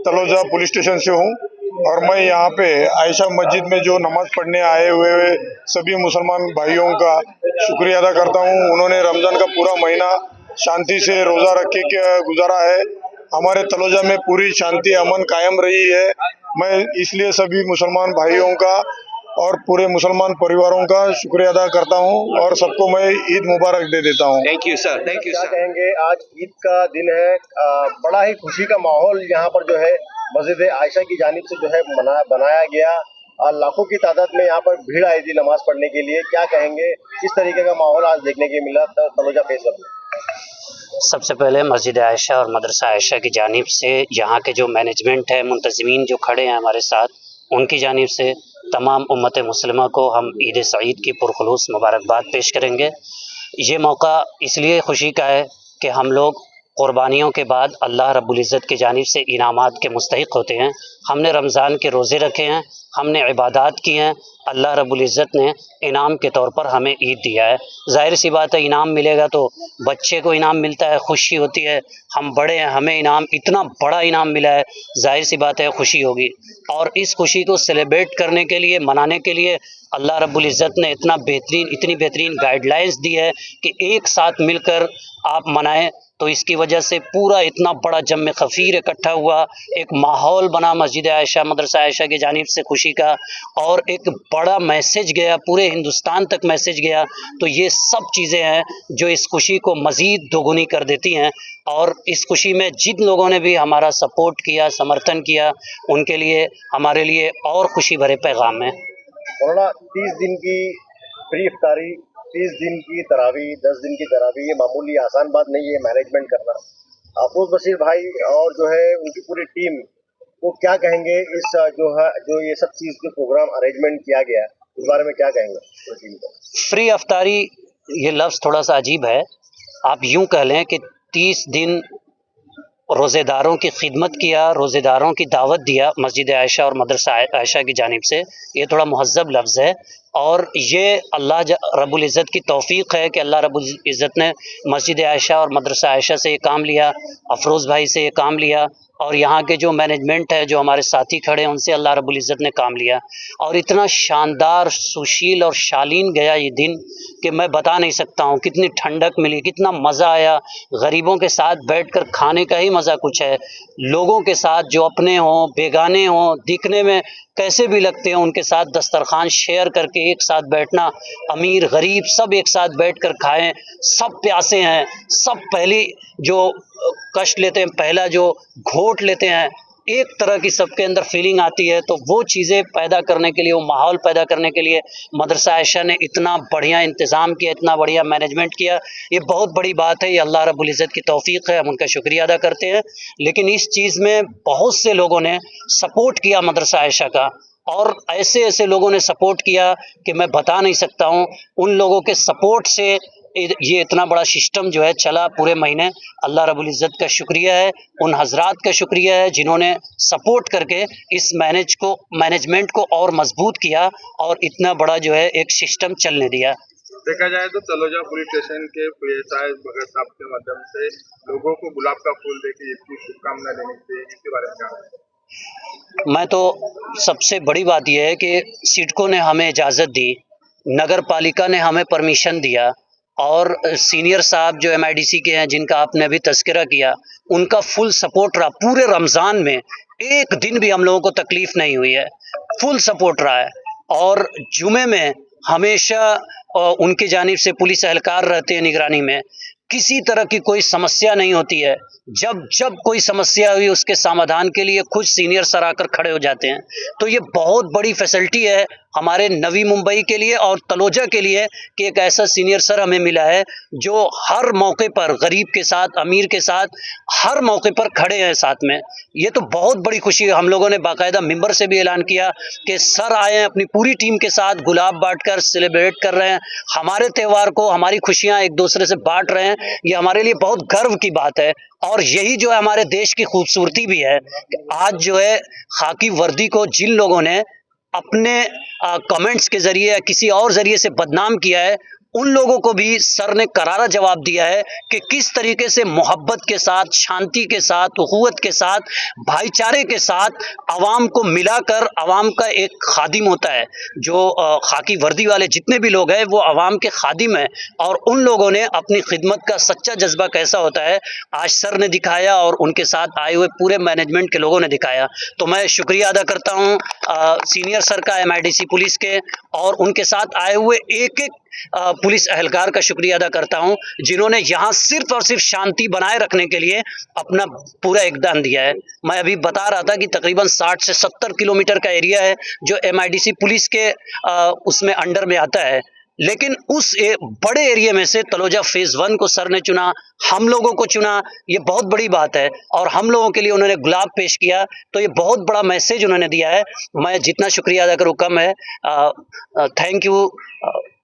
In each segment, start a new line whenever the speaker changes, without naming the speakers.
Taloja police station से हूँ और मैं यहाँ पे आयशा मस्जिद में जो नमाज पढ़ने आए हुए सभी मुसलमान भाइयों का शुक्रिया अदा करता हूँ। उन्होंने रमजान का पूरा महीना शांति से रोजा रख के गुजारा है। हमारे तलोजा में पूरी शांति अमन कायम रही है। मैं इसलिए सभी मुसलमान भाइयों का और पूरे मुसलमान परिवारों का शुक्रिया अदा करता हूं और सबको मैं ईद मुबारक दे देता हूं।
Thank you sir, thank you
क्या
सर।
कहेंगे, आज ईद का दिन है, बड़ा ही खुशी का माहौल यहाँ पर जो है मस्जिद आयशा की जानिब से जो है बनाया गया। लाखों की तादाद में यहाँ पर भीड़ आई थी नमाज पढ़ने के लिए। क्या कहेंगे, किस तरीके का माहौल आज देखने के मिला तलोजा फेस्टिवल में?
सबसे पहले मस्जिद आयशा और मदरसा आयशा की जानिब से यहाँ के जो मैनेजमेंट है, मुंतज़मीन जो खड़े हैं हमारे साथ, उनकी जानिब से तमाम उम्मत मुस्लिमा को हम ईद सईद की पुरखुलूस मुबारकबाद पेश करेंगे। ये मौका इसलिए खुशी का है कि हम लोग क़ुरबानियों के बाद अल्लाह रब्बुल इज़्ज़त की जानिब से इनामात के मुस्तहिक़ होते हैं। हमने रमज़ान के रोज़े रखे हैं, हमने इबादात की हैं, अल्लाह रब्बुल इज़्ज़त ने इनाम के तौर पर हमें ईद दिया है। ज़ाहिर सी बात है, इनाम मिलेगा तो बच्चे को इनाम मिलता है, खुशी होती है। हम बड़े हैं, हमें इनाम, इतना बड़ा इनाम मिला है, ज़ाहिर सी बात है खुशी होगी। और इस खुशी को सेलिब्रेट करने के लिए, मनाने के लिए अल्लाह रब्बुल इज़्ज़त ने इतनी बेहतरीन गाइडलाइंस दी है कि एक साथ मिलकर आप मनाएं। तो इसकी वजह से पूरा इतना बड़ा जम खफ़ीर इकट्ठा हुआ, एक माहौल बना मस्जिद आयशा मदरसा आयशा की जानिब से खुशी का, और एक बड़ा मैसेज गया, पूरे हिंदुस्तान तक मैसेज गया। तो ये सब चीज़ें हैं जो इस खुशी को मज़ीद दोगुनी कर देती हैं। और इस खुशी में जिन लोगों ने भी हमारा सपोर्ट किया, समर्थन किया, उनके लिए, हमारे लिए और खुशी भरे पैगाम हैं।
मौलाना, 30 दिन की फ्री इफ्तारी, 30 दिन की तरावी, 10 दिन की तरावी, ये मामूली आसान बात नहीं है मैनेजमेंट करना। अफरोज बशीर भाई और जो है उनकी पूरी टीम को क्या कहेंगे, इस जो ये सब चीज़ जो प्रोग्राम अरेंजमेंट किया गया, इस बारे में क्या कहेंगे टीम को?
फ्री इफ्तारी ये लफ्ज़ थोड़ा सा अजीब है। आप यूँ कह लें कि 30 दिन रोज़ेदारों की खिदमत किया, रोज़ेदारों की दावत दिया मस्जिद आयशा और मदरसा आयशा की जानिब से। ये थोड़ा मुहज़्ज़ब लफ्ज़ है और ये अल्लाह रब्बुल इज़्ज़त की तौफ़ीक़ है कि अल्लाह रब्बुल इज़्ज़त ने मस्जिद आयशा और मदरसा आयशा से ये काम लिया, अफरोज़ भाई से ये काम लिया, और यहाँ के जो मैनेजमेंट है, जो हमारे साथी खड़े हैं, उनसे अल्लाह रब्बुल इज़्ज़त ने काम लिया। और इतना शानदार, सुशील और शालीन गया ये दिन कि मैं बता नहीं सकता हूँ। कितनी ठंडक मिली, कितना मज़ा आया। गरीबों के साथ बैठकर खाने का ही मज़ा कुछ है। लोगों के साथ जो अपने हों, बेगाने हों, दिखने में कैसे भी लगते हैं, उनके साथ दस्तरखान शेयर करके एक साथ बैठना, अमीर गरीब सब एक साथ बैठकर खाएं। सब प्यासे हैं, सब पहली जो कष्ट लेते हैं, पहला जो घोट लेते हैं, एक तरह की सबके अंदर फीलिंग आती है। तो वो चीज़ें पैदा करने के लिए, वो माहौल पैदा करने के लिए मदरसा आयशा ने इतना बढ़िया इंतज़ाम किया, इतना बढ़िया मैनेजमेंट किया। ये बहुत बड़ी बात है, ये अल्लाह रब्बुल इज़्ज़त की तौफ़ीक़ है, हम उनका शुक्रिया अदा करते हैं। लेकिन इस चीज़ में बहुत से लोगों ने सपोर्ट किया मदरसा आयशा का, और ऐसे लोगों ने सपोर्ट किया कि मैं बता नहीं सकता हूँ। उन लोगों के सपोर्ट से ये इतना बड़ा सिस्टम जो है चला पूरे महीने। अल्लाह रब्बुल इज़्ज़त का शुक्रिया है, उन हज़रात का शुक्रिया है जिन्होंने सपोर्ट करके इस मैनेजमेंट को और मजबूत किया और इतना बड़ा जो है एक सिस्टम चलने दिया।
देखा जाए तो तलोजा पुलिस स्टेशन के PSI भगत साहब के माध्यम से लोगों को गुलाब का फूल देकर इसकी शुभकामना देने के, इसके बारे में क्या?
मैं तो सबसे बड़ी बात यह है कि सिडको ने हमें इजाज़त दी, नगर पालिका ने हमें परमिशन दिया, और सीनियर साहब जो MIDC के हैं, जिनका आपने अभी तज़किरा किया, उनका फुल सपोर्ट रहा। पूरे रमज़ान में एक दिन भी हम लोगों को तकलीफ़ नहीं हुई है, फुल सपोर्ट रहा है। और जुमे में हमेशा उनकी जानिब से पुलिस एहलकार रहते हैं निगरानी में, किसी तरह की कोई समस्या नहीं होती है। जब कोई समस्या हुई, उसके समाधान के लिए खुद सीनियर सर आकर खड़े हो जाते हैं। तो ये बहुत बड़ी फैसिलिटी है हमारे नवी मुंबई के लिए और तलोजा के लिए कि एक ऐसा सीनियर सर हमें मिला है जो हर मौके पर गरीब के साथ, अमीर के साथ, हर मौके पर खड़े हैं साथ में। ये तो बहुत बड़ी खुशी है। हम लोगों ने बाकायदा मिंबर से भी ऐलान किया कि सर आए हैं, अपनी पूरी टीम के साथ गुलाब बांटकर सेलिब्रेट कर रहे हैं, हमारे त्यौहार को, हमारी खुशियाँ एक दूसरे से बांट रहे हैं। ये हमारे लिए बहुत गर्व की बात है। और यही जो है हमारे देश की खूबसूरती भी है कि आज जो है खाकी वर्दी को जिन लोगों ने अपने कमेंट्स के ज़रिए या किसी और ज़रिए से बदनाम किया है, उन लोगों को भी सर ने करारा जवाब दिया है कि किस तरीके से मोहब्बत के साथ, शांति के साथ, उखुवत के साथ, भाईचारे के साथ आवाम को मिलाकर, आवाम का एक खादिम होता है जो खाकी वर्दी वाले जितने भी लोग हैं वो आवाम के खादिम हैं, और उन लोगों ने अपनी खिदमत का सच्चा जज्बा कैसा होता है आज सर ने दिखाया और उनके साथ आए हुए पूरे मैनेजमेंट के लोगों ने दिखाया। तो मैं शुक्रिया अदा करता हूँ सीनियर सर का, MIDC पुलिस के, और उनके साथ आए हुए एक एक पुलिस एहलकार का शुक्रिया अदा करता हूं जिन्होंने यहां सिर्फ और सिर्फ शांति बनाए रखने के लिए अपना पूरा योगदान दिया है। मैं अभी बता रहा था कि तकरीबन 60 से 70 किलोमीटर का एरिया है जो MIDC पुलिस के उसमें अंडर में आता है, लेकिन उस बड़े एरिया में से तलोजा फेज 1 को सर ने चुना, हम लोगों को चुना, ये बहुत बड़ी बात है। और हम लोगों के लिए उन्होंने गुलाब पेश किया, तो ये बहुत बड़ा मैसेज उन्होंने दिया है। मैं जितना शुक्रिया अदा करूँ कम है। Thank you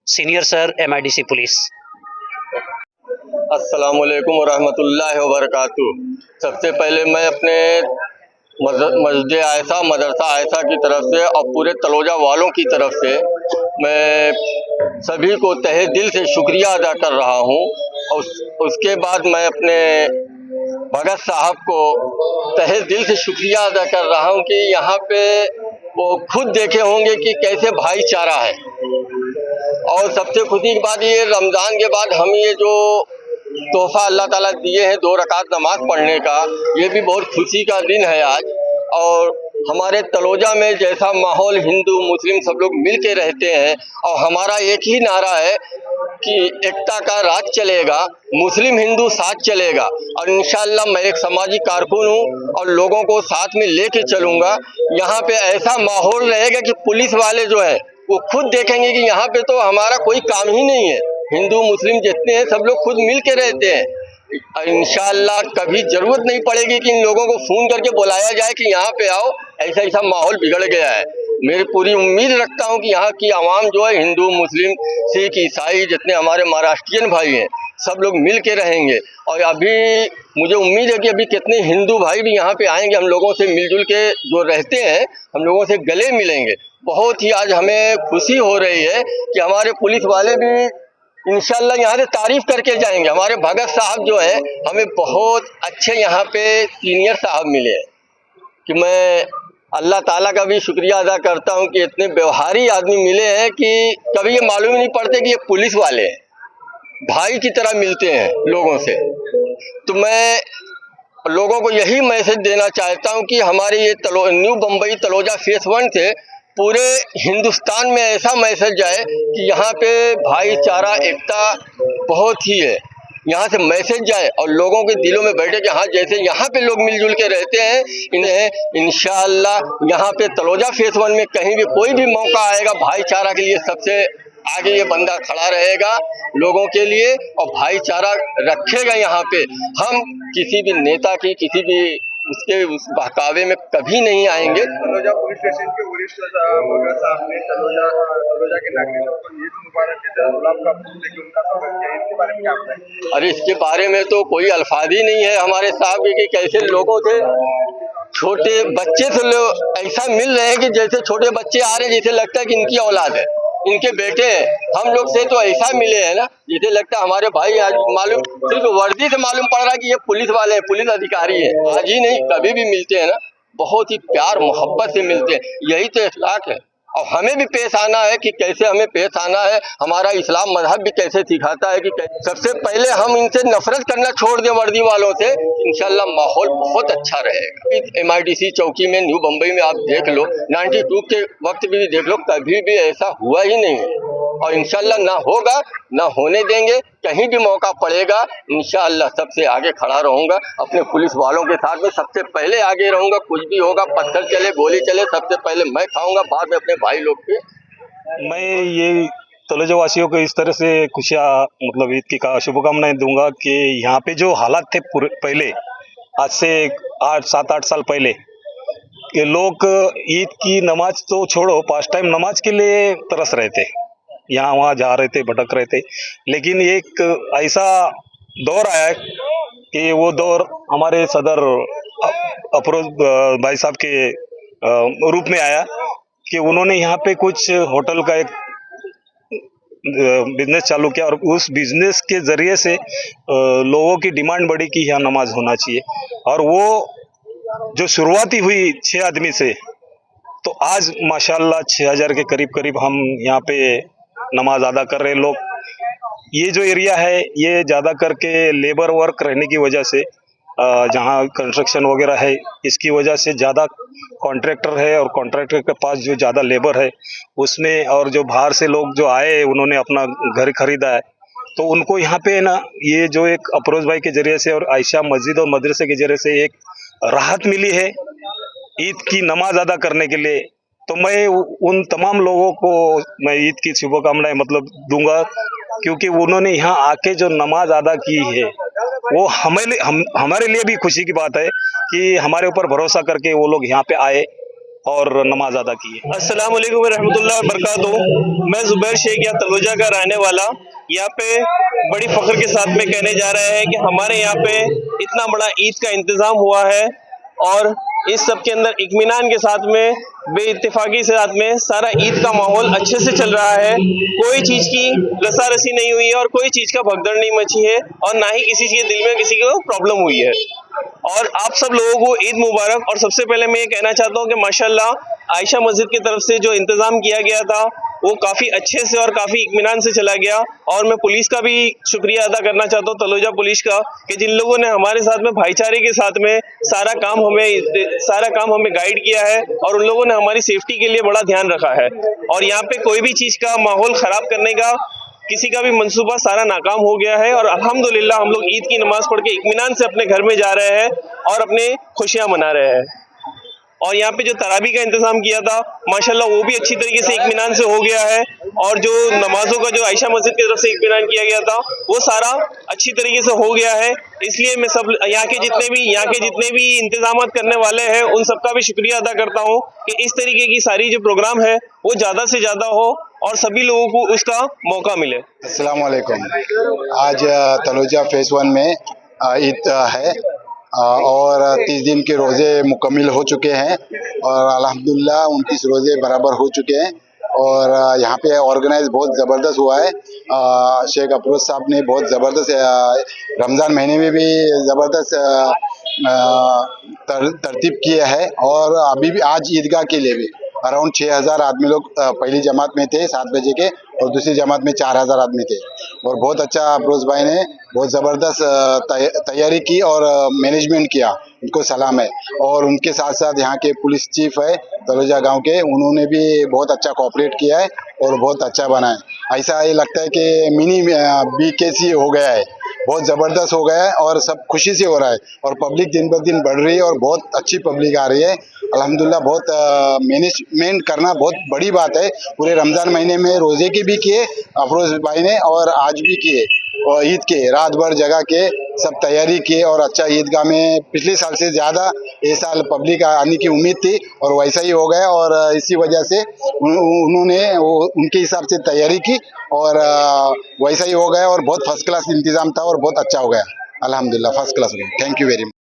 senior sir, MIDC police.
अस्सलामुअलैकुम वरहमतुल्लाहि वबरकातुहू। सबसे पहले मैं अपने मस्जिद आयशा, मदरसा आयशा की तरफ से और पूरे तलोजा वालों की तरफ से मैं सभी को तहे दिल से शुक्रिया अदा कर रहा हूँ। और उसके बाद मैं अपने भगत साहब को तहे दिल से शुक्रिया अदा कर रहा हूँ कि यहाँ पे वो खुद देखे होंगे कि कैसे भाईचारा है। और सबसे खुशी की बात ये, रमज़ान के बाद हम ये जो तोहफा अल्लाह ताला दिए हैं 2 रकात नमाज पढ़ने का, ये भी बहुत खुशी का दिन है आज। और हमारे तलोजा में जैसा माहौल हिंदू मुस्लिम सब लोग मिल के रहते हैं, और हमारा एक ही नारा है कि एकता का राज चलेगा, मुस्लिम हिंदू साथ चलेगा। और इंशाअल्लाह मैं एक सामाजिक कारकुन हूँ और लोगों को साथ में लेके चलूँगा। यहाँ पे ऐसा माहौल रहेगा कि पुलिस वाले जो है वो खुद देखेंगे कि यहाँ पे तो हमारा कोई काम ही नहीं है, हिंदू मुस्लिम जितने हैं सब लोग खुद मिल के रहते हैं। इंशाअल्लाह कभी ज़रूरत नहीं पड़ेगी कि इन लोगों को फ़ोन करके बुलाया जाए कि यहाँ पे आओ, ऐसा ऐसा माहौल बिगड़ गया है। मेरी पूरी उम्मीद रखता हूँ कि यहाँ की आवाम जो है, हिंदू मुस्लिम सिख ईसाई जितने हमारे महाराष्ट्रियन भाई हैं, सब लोग मिल के रहेंगे। और अभी मुझे उम्मीद है कि अभी कितने हिंदू भाई भी यहाँ पे आएंगे, हम लोगों से मिलजुल के जो रहते हैं हम लोगों से गले मिलेंगे। बहुत ही आज हमें खुशी हो रही है कि हमारे पुलिस वाले भी इंशाल्लाह यहाँ से तारीफ करके जाएंगे। हमारे भगत साहब जो है, हमें बहुत अच्छे यहाँ पे सीनियर साहब मिले हैं कि मैं अल्लाह ताला का भी शुक्रिया अदा करता हूँ कि इतने व्यवहारी आदमी मिले हैं कि कभी ये मालूम ही नहीं पड़ते कि ये पुलिस वाले हैं, भाई की तरह मिलते हैं लोगों से। तो मैं लोगों को यही मैसेज देना चाहता हूँ कि हमारे ये न्यू बम्बई तलोजा फेस 1 से पूरे हिंदुस्तान में ऐसा मैसेज जाए कि यहाँ पे भाईचारा एकता बहुत ही है, यहाँ से मैसेज जाए और लोगों के दिलों में बैठे कि हाँ जैसे यहाँ पे लोग मिलजुल के रहते हैं, इन्हें इंशाअल्लाह यहाँ पे तलोजा फेस 1 में कहीं भी कोई भी मौका आएगा भाईचारा के लिए सबसे आगे ये बंदा खड़ा रहेगा लोगों के लिए और भाईचारा रखेगा। यहाँ पे हम किसी भी नेता की किसी भी उसके उस बहकावे में कभी नहीं आएंगे।
तलोजा पुलिस स्टेशन के वरिष्ठ भगत साहब ने तलोजा के नागरिकों को ईद मुबारक के साथ गुलाब का फूल लेके उनका स्वागत किया, इसके बारे में क्या बताएं?
अरे इसके बारे में तो कोई अल्फाज ही नहीं है हमारे साहब के कि कैसे लोगों से, छोटे बच्चे से लोग ऐसा मिल रहे हैं कि जैसे छोटे बच्चे आ रहे हैं, जैसे लगता है कि इनकी औलाद है, इनके बेटे हैं। हम लोग से तो ऐसा मिले हैं ना, जैसे लगता है हमारे भाई। आज मालूम सिर्फ वर्दी से मालूम पड़ रहा है कि ये पुलिस वाले हैं, पुलिस अधिकारी हैं। आज ही नहीं कभी भी मिलते हैं ना, बहुत ही प्यार मोहब्बत से मिलते हैं। यही तो अखलाक है। और हमें भी पेश आना है कि कैसे हमें पेश आना है। हमारा इस्लाम मजहब भी कैसे सिखाता है कि सबसे पहले हम इनसे नफरत करना छोड़ दें वर्दी वालों से, इंशाल्लाह माहौल बहुत अच्छा रहेगा। MIDC चौकी में न्यू बम्बई में आप देख लो, 92 के वक्त भी देख लो, कभी भी ऐसा हुआ ही नहीं और इंशाल्लाह ना होगा, ना होने देंगे। कहीं भी मौका पड़ेगा इंशाअल्लाह सबसे आगे खड़ा रहूँगा, अपने पुलिस वालों के साथ में सबसे पहले आगे रहूँगा। कुछ भी होगा, पत्थर चले गोली चले, सबसे पहले मैं खाऊंगा, बाद में अपने भाई लोग के।
मैं ये तलोजा वासियों को इस तरह से खुशियाँ मतलब ईद की शुभकामनाएं दूंगा कि यहाँ पे जो हालात थे पहले, आज से 7-8 साल पहले, कि लोग ईद की नमाज तो छोड़ो, 5 टाइम नमाज के लिए तरस रहे थे, यहाँ वहाँ जा रहे थे, भटक रहे थे। लेकिन एक ऐसा दौर आया कि वो दौर हमारे सदर अफरोज भाई साहब के रूप में आया कि उन्होंने यहाँ पे कुछ होटल का एक बिजनेस चालू किया और उस बिजनेस के ज़रिए से लोगों की डिमांड बढ़ी कि यहाँ नमाज होना चाहिए। और वो जो शुरुआती हुई 6 आदमी से, तो आज माशाल्लाह 6000 के करीब करीब हम यहाँ पे नमाज अदा कर रहे हैं लोग। ये जो एरिया है ये ज़्यादा करके लेबर वर्क रहने की वजह से, जहाँ कंस्ट्रक्शन वगैरह है इसकी वजह से ज़्यादा कॉन्ट्रैक्टर है, और कॉन्ट्रैक्टर के पास जो ज़्यादा लेबर है उसमें, और जो बाहर से लोग जो आए उन्होंने अपना घर खरीदा है, तो उनको यहाँ पे ना ये जो एक अफरोज भाई के जरिए से और आयशा मस्जिद और मदरसे के जरिए से एक राहत मिली है ईद की नमाज अदा करने के लिए। तो मैं उन तमाम लोगों को मैं ईद की शुभकामनाएं मतलब दूंगा, क्योंकि उन्होंने यहाँ आके जो नमाज अदा की है वो हमारे लिए भी खुशी की बात है कि हमारे ऊपर भरोसा करके वो लोग यहाँ पे आए और नमाज अदा की है।
अस्सलाम वालेकुम रहमतुल्लाहि व बरकातहू। मैं जुबैर शेख या तलोजा का रहने वाला यहाँ पे बड़ी फख्र के साथ में कहने जा रहे हैं कि हमारे यहाँ पे इतना बड़ा ईद का इंतज़ाम हुआ है और इस सब के अंदर इत्मीनान के साथ में बेइत्तेफाकी से साथ में सारा ईद का माहौल अच्छे से चल रहा है। कोई चीज़ की रसारसी नहीं हुई है और कोई चीज़ का भगदड़ नहीं मची है और ना ही किसी के दिल में किसी को प्रॉब्लम हुई है। और आप सब लोगों को ईद मुबारक। और सबसे पहले मैं ये कहना चाहता हूँ कि माशाल्लाह आयशा मस्जिद की तरफ से जो इंतज़ाम किया गया था वो काफ़ी अच्छे से और काफ़ी इत्मीनान से चला गया। और मैं पुलिस का भी शुक्रिया अदा करना चाहता हूँ, तलोजा पुलिस का, कि जिन लोगों ने हमारे साथ में भाईचारे के साथ में सारा काम हमें गाइड किया है और उन लोगों ने हमारी सेफ्टी के लिए बड़ा ध्यान रखा है। और यहाँ पे कोई भी चीज़ का माहौल ख़राब करने का किसी का भी मंसूबा सारा नाकाम हो गया है। और अल्हम्दुलिल्लाह हम लोग ईद की नमाज पढ़ के इत्मीनान से अपने घर में जा रहे हैं और अपने खुशियाँ मना रहे हैं। और यहाँ पे जो तरावी का इंतजाम किया था माशाल्लाह वो भी अच्छी तरीके से इत्मीनान से हो गया है। और जो नमाजों का जो आयशा मस्जिद की तरफ से इत्मीनान किया गया था वो सारा अच्छी तरीके से हो गया है। इसलिए मैं सब यहाँ के जितने भी इंतजाम करने वाले हैं उन सबका भी शुक्रिया अदा करता हूँ कि इस तरीके की सारी जो प्रोग्राम है वो ज़्यादा से ज़्यादा हो और सभी लोगों को उसका मौका मिले।
अस्सलाम वालेकुम। आज तलोजा फेज़ 1 में ईद है और 30 दिन के रोज़े मुकम्मिल हो चुके हैं और अल्हम्दुलिल्लाह 29 रोज़े बराबर हो चुके हैं। और यहाँ पे ऑर्गेनाइज बहुत ज़बरदस्त हुआ है। शेख अफरोज साहब ने बहुत ज़बरदस्त रमज़ान महीने में भी ज़बरदस्त तरतीब किया है। और अभी भी आज ईदगाह के लिए भी अराउंड 6000 आदमी लोग पहली जमात में थे 7 बजे के, और दूसरी जमात में 4000 आदमी थे। और बहुत अच्छा अफरोज भाई ने बहुत ज़बरदस्त तैयारी की और मैनेजमेंट किया, उनको सलाम है। और उनके साथ साथ यहाँ के पुलिस चीफ है तलोजा गांव के, उन्होंने भी बहुत अच्छा कोऑपरेट किया है और बहुत अच्छा बना है। ऐसा ये लगता है कि मिनी BKC हो गया है, बहुत ज़बरदस्त हो गया है और सब खुशी से हो रहा है। और पब्लिक दिन ब दिन बढ़ रही है और बहुत अच्छी पब्लिक आ रही है अल्हम्दुलिल्लाह। बहुत मैनेजमेंट करना बहुत बड़ी बात है। पूरे रमज़ान महीने में रोज़े की भी किए अफरोज भाई ने और आज भी किए, और ईद के रात भर जगह के सब तैयारी किए और अच्छा ईदगाह में पिछले साल से ज़्यादा इस साल पब्लिक आने की उम्मीद थी और वैसा ही हो गया। और इसी वजह से उन्होंने उनके हिसाब से तैयारी की और वैसा ही हो गया और बहुत फर्स्ट क्लास इंतज़ाम था और बहुत अच्छा हो गया अल्हम्दुलिल्लाह, फर्स्ट क्लास हो गया। Thank you very much.